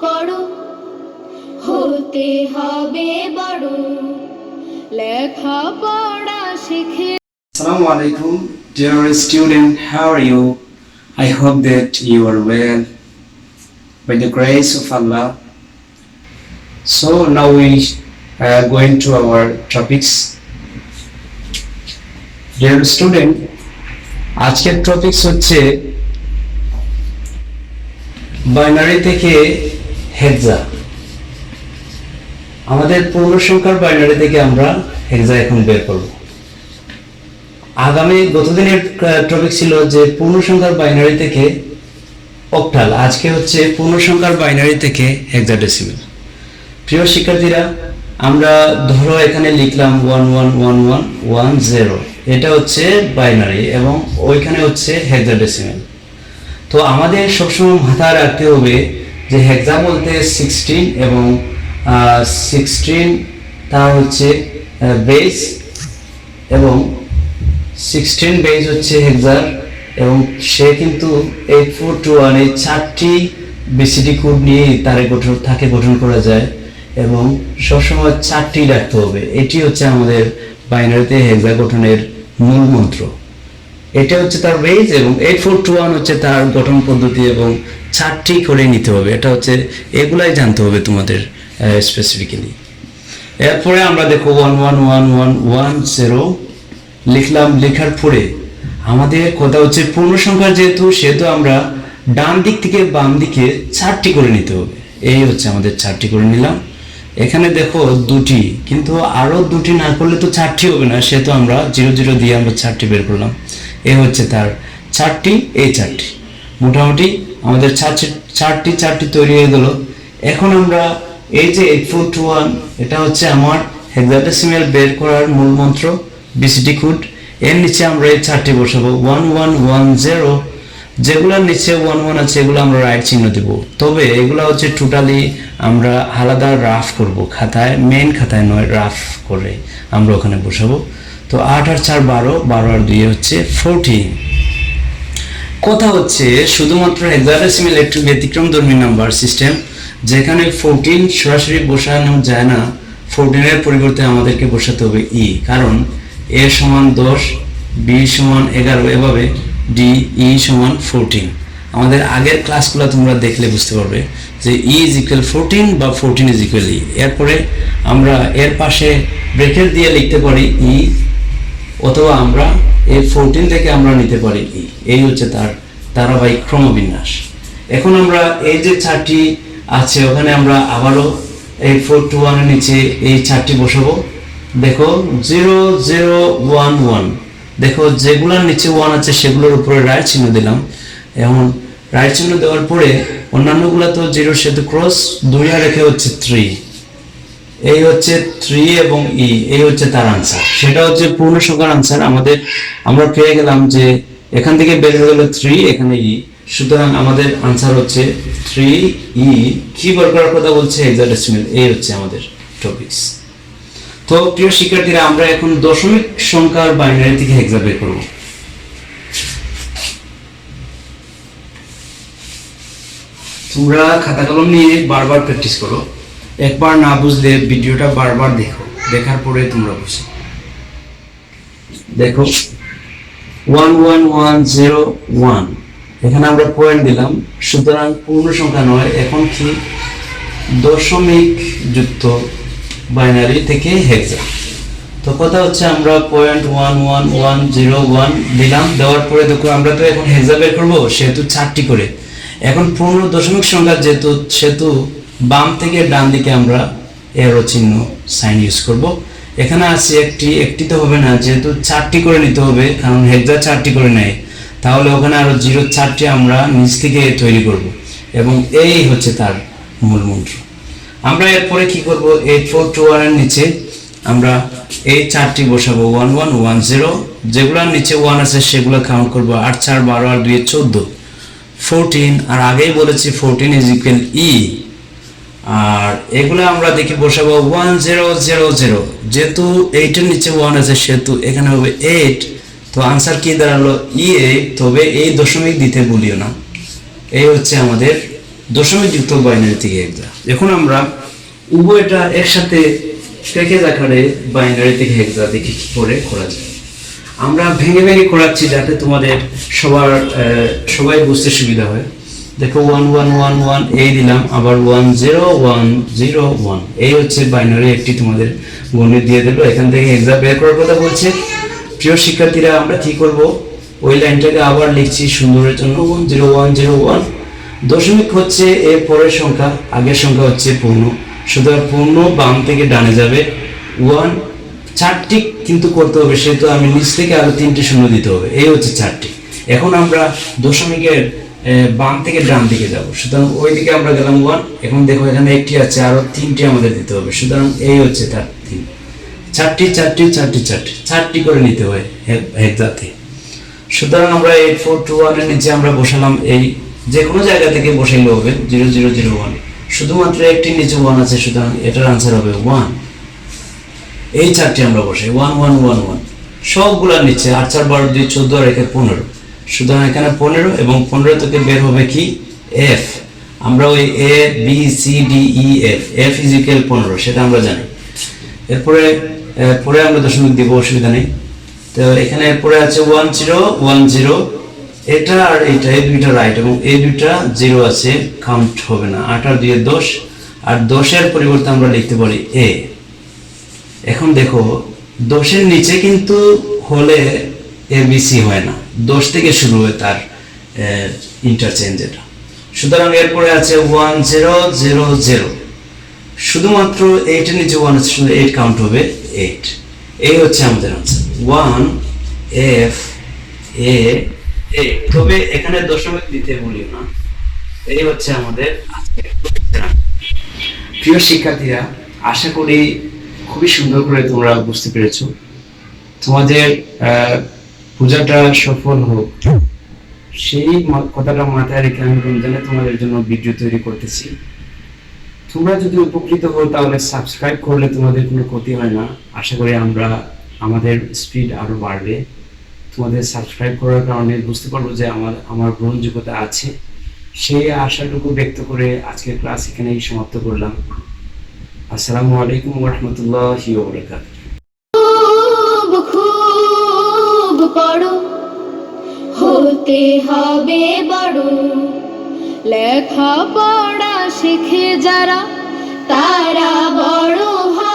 করো হতে হবে বড় লেখাপড়া শিখে Assalamu alaikum, dear student. How are you? I hope that you are well by the grace of Allah. So now we are going to our topics. Dear student, আজকের topics হচ্ছে binary থেকে হেক্সা। আমাদের পূর্ণ সংখ্যার বাইনারি থেকে আমরা হেক্সা এখন বের করব। আগামী গতদিনের টপিক ছিল যে পূর্ণ সংখ্যার বাইনারি থেকে অক্টাল, আজকে হচ্ছে পূর্ণ সংখ্যার বাইনারি থেকে হেক্সাডেসিমাল। প্রিয় শিক্ষার্থীরা, আমরা ধরো এখানে লিখলাম 111110, এটা হচ্ছে বাইনারি এবং ওইখানে হচ্ছে হেক্সাডেসিমাল। তো আমাদের সবসময় মাথায় রাখতে হবে যে হেক্সা বলতে 16 এবং 16 তা হচ্ছে বেস এবং 16 বেস হচ্ছে হেক্সার এবং সে কিন্তু 8421 এই 4টি বিসিডি কোড নিয়ে তাকে গঠন করা যায় এবং সবসময় 4টি রাখতে হবে। এটি হচ্ছে আমাদের বাইনারিতে হেক্সা গঠনের মূল মন্ত্র। এটা হচ্ছে তার বেস এবং 8421 হচ্ছে তার গঠন পদ্ধতি এবং 4টি করে নিতে হবে। এটা হচ্ছে এগুলাই জানতে হবে তোমাদের স্পেসিফিক্যালি। এরপরে আমরা দেখো 111110 লিখলাম। লেখার পরে আমাদের কথা হচ্ছে পূর্ণ সংখ্যা সেহেতু আমরা ডান দিক থেকে বাম দিকে 4টি করে নিতে হবে। এই হচ্ছে আমাদের 4টি করে নিলাম। এখানে দেখো 2টি, কিন্তু আরো 2টি না করলে তো 4টি হবে না, সেহেতু আমরা 00 দিয়ে আমরা 4টি বের করলাম। এই হচ্ছে তার 4টি, এই 4টি, মোটামুটি আমাদের 4টি তৈরি হয়ে গেল। এখন আমরা এই যে 8421, এটা হচ্ছে আমার হেক্সাডেসিমাল বের করার মূল মন্ত্র, বিসিডি কোড। এর নিচে আমরা এই 4টি বসাবো। 1110 যেগুলোর নিচে 11 আছে এগুলো আমরা রাইট চিহ্ন দেব, তবে এগুলো হচ্ছে টোটালি আমরা আলাদা রাফ করব, খাতায়, মেইন খাতায় নয়, রাফ করে আমরা ওখানে বসাবো। তো 8 আর 4 12, 12 আর 2 হচ্ছে 14। কথা হচ্ছে শুধুমাত্র হেক্সাডেসিমাল একটু ব্যতিক্রমধর্মী নাম্বার সিস্টেম, যেখানে 14 সরাসরি বসানো যায় না। 14 এর পরিবর্তে আমাদেরকে বসাতে হবে ই, কারণ এ সমান 10, বি সমান 11, এভাবে ডি ই সমান 14। আমাদের আগের ক্লাসগুলো তোমরা দেখলে বুঝতে পারবে যে ই ইজ ইকুয়াল 14 বা 14 ইজ ইকুয়াল ই। এরপরে আমরা এর পাশে ব্রেকেট দিয়ে লিখতে পারি ই, অথবা আমরা এই 14 থেকে আমরা নিতে পারি ই। এই হচ্ছে তার ধারাবাহিক ক্রমবিন্যাস। এখন আমরা এই যে 4টি আছে ওখানে আমরা আবারও 8421 এর নিচে এই 4টি বসাবো। দেখো 0011, দেখো যেগুলোর নিচে 1 আছে সেগুলোর উপরে রাইট চিহ্ন দিলাম। এখন রাইট চিহ্ন দেওয়ার পরে অন্যান্যগুলো তো 0, সেহেতু ক্রস 2 আর রেখে হচ্ছে 3। এই হচ্ছে 3 এবং ই, এই হচ্ছে তার আনসার। সেটা হচ্ছে পূর্ণ সংখ্যার আনসার। আমরা পেয়ে গেলাম যে এখান থেকে বের হয়ে গেল 3, এখানে ই, সুতরাং আমাদের আনসার হচ্ছে 3E। কি বের করার কথা বলছে? হেক্সাডেসিমাল। এই হচ্ছে আমাদের টপিকস। তো প্রিয় শিক্ষার্থীরা, আমরা এখন দশমিক সংখ্যার বাইনারি থেকে হেক্সা বের করব। তোমরা খাতা কলম নিয়ে বারবার প্র্যাকটিস করো। একবার না বুঝলে ভিডিওটা বারবার দেখো, দেখার পরে তোমরা বুঝো। দেখো 111101, এখানে আমরা পয়েন্ট দিলাম, সুতরাং পূর্ণ সংখ্যা নয়, এখন কি দশমিক যুক্ত বাইনারি থেকে হেক্সা। তো কথা হচ্ছে আমরা 0.11101 দিলাম। দেওয়ার পরে দেখো আমরা তো এখন হেক্সা বের করবো, সেহেতু 4টি করে। এখন পূর্ণ দশমিক সংখ্যা সেহেতু বাম থেকে ডান দিকে আমরা এরো চিহ্ন সাইন ইউজ করব। এখানে আছে একটি তো হবে না, যেহেতু 4টি করে নিতে হবে, কারণ হেক্সা 4টি করে নেয়, তাহলে ওখানে আরো 4টি আমরা নিচ থেকে তৈরি করব এবং এই হচ্ছে তার মূল মন্ত্র। আমরা এরপরে কি করব? 8421 এর নিচে আমরা এই 4টি বসাবো। 1110 যেগুলোর নিচে 1 আছে সেগুলো কাউন্ট করব। 8 4 12 আর 2 14, 14। আর আগেই বলেছি 14 ইজ ইকুয়াল ই। আর এগুলো আমরা দেখি বসাবো 1000, যেহেতু 8 এর নিচে 1 আছে সেহেতু এখানে হবে 8। তো আনসার কি দাঁড়ালো? E8। তবে এই দশমিক দিতে ভুলিও না। এই হচ্ছে আমাদের দশমিক যুক্ত বাইনারি থেকে হেক্সা। এখন আমরা উভয়টা একসাথে প্যাকেজ আকারে বাইনারি থেকে হেক্সা দেখি কি করে করা যায়। আমরা ভেঙে ভেঙে করাচ্ছি যাতে তোমাদের সবাই বুঝতে সুবিধা হয়। দেখো 1111 এই দিলাম, আবার 101011 এই হচ্ছে বাইনারি একটি তোমাদের গণিত দিয়ে দিল। এখান থেকে হেক্সা বের করার কথা বলছে। প্রিয় শিক্ষার্থীরা, আমরা কি করব, ওই লাইনটাকে আবার লিখছি সুন্দরের জন্য 101001। দশমিক হচ্ছে এর পরের সংখ্যা, আগের সংখ্যা হচ্ছে পূর্ণ, সুতরাং পূর্ণ বাম থেকে ডানে যাবে। 1 চারটি কিন্তু করতে হবে, সেহেতু আমি নিচ থেকে আরো 3টে শূন্য দিতে হবে, এই হচ্ছে 4টি। এখন আমরা দশমিকের বাম থেকে ডান দিকে যাব, সুতরাং ওই দিকে আমরা গেলাম 1। এখন দেখো এখানে একটি আছে, আরো 3টে আমাদের দিতে হবে, সুতরাং এই হচ্ছে তার 3। চারটি করে নিতে হয় হেক্সাতে। সুতরাং আমরা 8421 এর নিচে আমরা বসালাম, এই যে কোনো জায়গা থেকে বসাইলে হবে 0001, শুধুমাত্র একটি নিচে 1 আছে, সুতরাং এটার আনসার হবে 1। এই 4টি আমরা বসাই 1111, সবগুলোর নিচে 8 4 12 2 14 আর 1 15, সুতরাং এখানে 15 এবং 15 থেকে বের হবে কি f। আমরা ওই a b c d e f is equal 15 সেটা আমরা জানি। এরপরে পরে আমরা দশমিক দিব, অসুবিধা নেই। তো এখানে পরে আছে 1010, এটা আর এটা এই দুইটা রাইট এবং এই দুইটা 0 আছে, কাউন্ট হবে না। 8 আর 2 10, আর 10 এর পরিবর্তে আমরা লিখতে পারি a। এখন দেখো 10 এর নিচে কিন্তু হলে abc হয় না, 10 থেকে শুরু হয় তার ইন্টারচেঞ্জ এটা। সুতরাং এরপরে আছে 1000, শুধুমাত্র 8 এর নিচে 1 আছে, শুধু 8 কাউন্ট হবে 8। এই হচ্ছে আমাদের আনসার 1 f a a। তবে এখানে দশমিক দিতে ভুলিও না। এই হচ্ছে আমাদের আজকের প্রিয় শিক্ষার্থীরা, আশা করি খুবই সুন্দর করে তোমরা বুঝতে পেরেছো। তোমাদের পূজাটা সফল হোক সেই কথাটা মাথায় রেখে আমি রমজানে তোমাদের জন্য ভিডিও তৈরি করতেছি। তোমরা যদি উপকৃত হও তাহলে সাবস্ক্রাইব করলে তোমাদের কোনো ক্ষতি হয় না। আশা করি আমাদের স্পিড আরো বাড়বে। তোমাদের সাবস্ক্রাইব করার কারণে বুঝতে পারবো যে আমার গ্রহণযোগ্যতা আছে, সেই আশাটুকু ব্যক্ত করে আজকের ক্লাস এখানেই সমাপ্ত করলাম। আসসালামু আলাইকুম ওয়া রাহমাতুল্লাহি ওয়া বারাকাতুহু। খুব পড়ো, হতে হবে বড়। লেখা পড়া শিখে যারা, তারা বড় হয়।